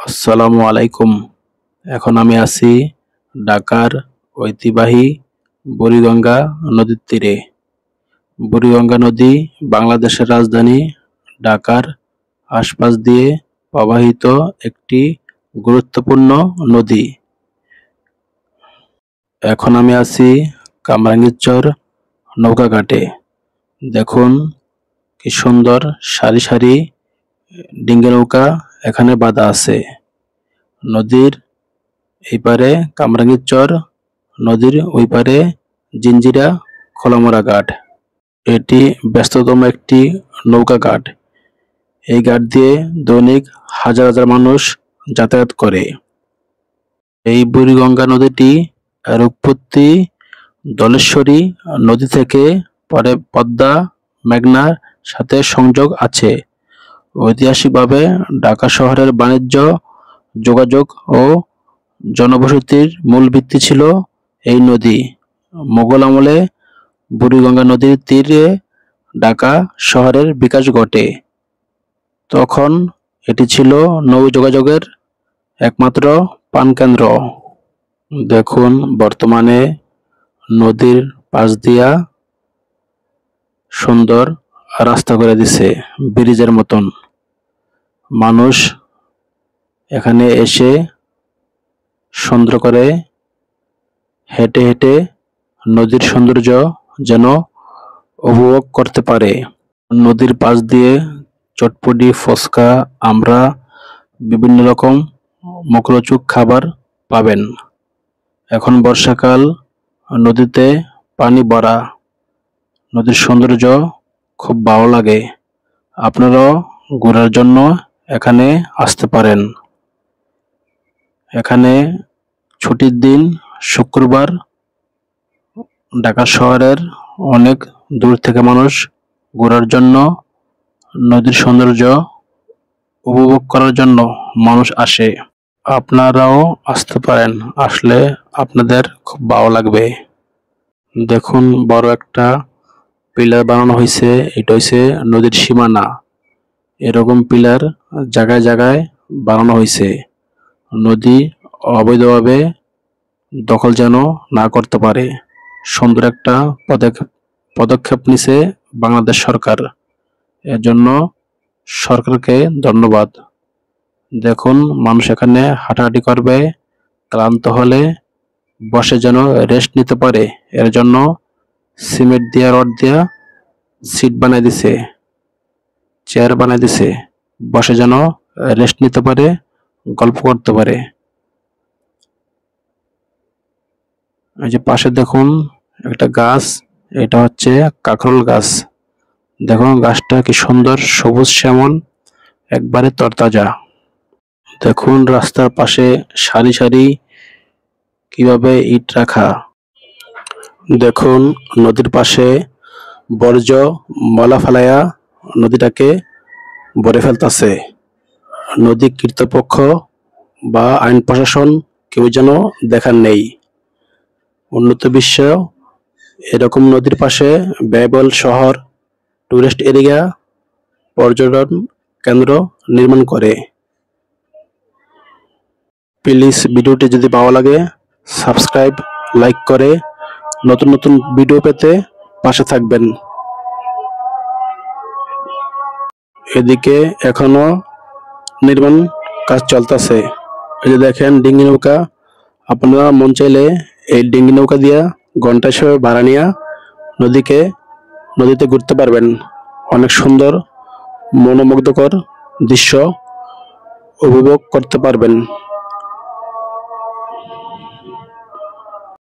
আসসালামু আলাইকুম। এখন আমি আছি ঢাকার ঐতিহ্যবাহী বুড়িগঙ্গা নদীর তীরে। বুড়িগঙ্গা নদী বাংলাদেশের রাজধানী ঢাকার আশপাশ দিয়ে প্রবাহিত একটি গুরুত্বপূর্ণ নদী। এখন আমি আছি কামরাঙ্গীরচর নৌকাঘাটে। দেখুন কি সুন্দর সারি সারি ডিঙ্গি নৌকা এখানে বাঁধা আছে। নদীর এই পারে কামরাঙ্গীরচর, নদীর ওই পারে জিঞ্জিরা খোলামোড়া ঘাট। এটি ব্যস্ততম একটি নৌকা ঘাট। এই ঘাট দিয়ে দৈনিক হাজার হাজার মানুষ যাতায়াত করে। এই বুড়িগঙ্গা নদীটি এর উৎপত্তি ধলেশ্বরী নদী থেকে, পরে পদ্মা মেঘনার সাথে সংযোগ আছে। ঐতিহাসিকভাবে ঢাকা শহরের বাণিজ্য, যোগাযোগ ও জনবসতির মূল ভিত্তি ছিল এই নদী। মোগল আমলে বুড়িগঙ্গা নদীর তীরে ঢাকা শহরের বিকাশ ঘটে। তখন এটি ছিল নৌ যোগাযোগের একমাত্র প্রাণকেন্দ্র। দেখুন বর্তমানে নদীর পাশ দিয়া সুন্দর রাস্তা করে দিছে, ব্রিজের মতন। মানুষ এখানে এসে সুন্দর করে হেঁটে হেঁটে নদীর সৌন্দর্য যেন উপভোগ করতে পারে। নদীর পাশ দিয়ে চটপটি, ফুচকা, আমরা বিভিন্ন রকম মুখরোচক খাবার পাবেন। এখন বর্ষাকাল, নদীতে পানি ভরা, নদীর সৌন্দর্য খুব ভালো লাগে। আপনারাও ঘোরার জন্য এখানে আসতে পারেন। এখানে ছুটির দিন শুক্রবার ঢাকা শহরের অনেক দূর থেকে মানুষ ঘোরার জন্য, নদীর সৌন্দর্য উপভোগ করার জন্য মানুষ আসে। আপনারাও আসতে পারেন, আসলে আপনাদের খুব ভালো লাগবে। দেখুন বড় একটা পিলার বানানো হয়েছে, এটা হয়েছে নদীর সীমানা। এরকম পিলার জায়গায় জায়গায় বানানো হয়েছে, নদী অবৈধভাবে দখল যেন না করতে পারে। সুন্দর একটা পদক্ষেপ নিছে বাংলাদেশ সরকার, এর জন্য সরকারকে ধন্যবাদ। দেখুন মানুষ এখানে হাঁটাহাঁটি করবে, ক্লান্ত হলে বসে যেন রেস্ট নিতে পারে, এর জন্য সিমেন্ট দিয়া, রড দিয়া সিট বানাই দিছে, চেয়ার বানাই দিছে, বসে যেন রেস্ট নিতে পারে, গল্প করতে পারে। এই যে পাশে দেখুন একটা গাছ, এটা হচ্ছে কাকরোল গাছ। দেখুন গাছটা কি সুন্দর সবুজ শ্যামল, একবারে তরতাজা। দেখুন রাস্তার পাশে সারি সারি কিভাবে ইট রাখা। দেখুন নদীর পাশে বর্জ্য ময়লা ফেলাইয়া নদীটাকে ভরে ফেলতেছে। নদী কর্তৃপক্ষ বা আইন প্রশাসন কেউ যেন দেখার নেই। উন্নত বিশ্ব এরকম নদীর পাশে ব্যয়বহুল শহর, টুরিস্ট এরিয়া, পর্যটন কেন্দ্র নির্মাণ করে। প্লিজ ভিডিওটি যদি ভালো লাগে সাবস্ক্রাইব, লাইক করে নতুন নতুন ভিডিও পেতে পাশে থাকবেন। এদিকে এখনো নির্মাণ কাজ চলতেছে। এই যে দেখেন ডিঙ্গি নৌকা, আপনারা মন চাইলে এই ডিঙ্গি নৌকা দিয়া ঘন্টা হিসেবে ভাড়া নিয়ে নদীতে ঘুরতে পারবেন। অনেক সুন্দর মনোমুগ্ধকর দৃশ্য উপভোগ করতে পারবেন।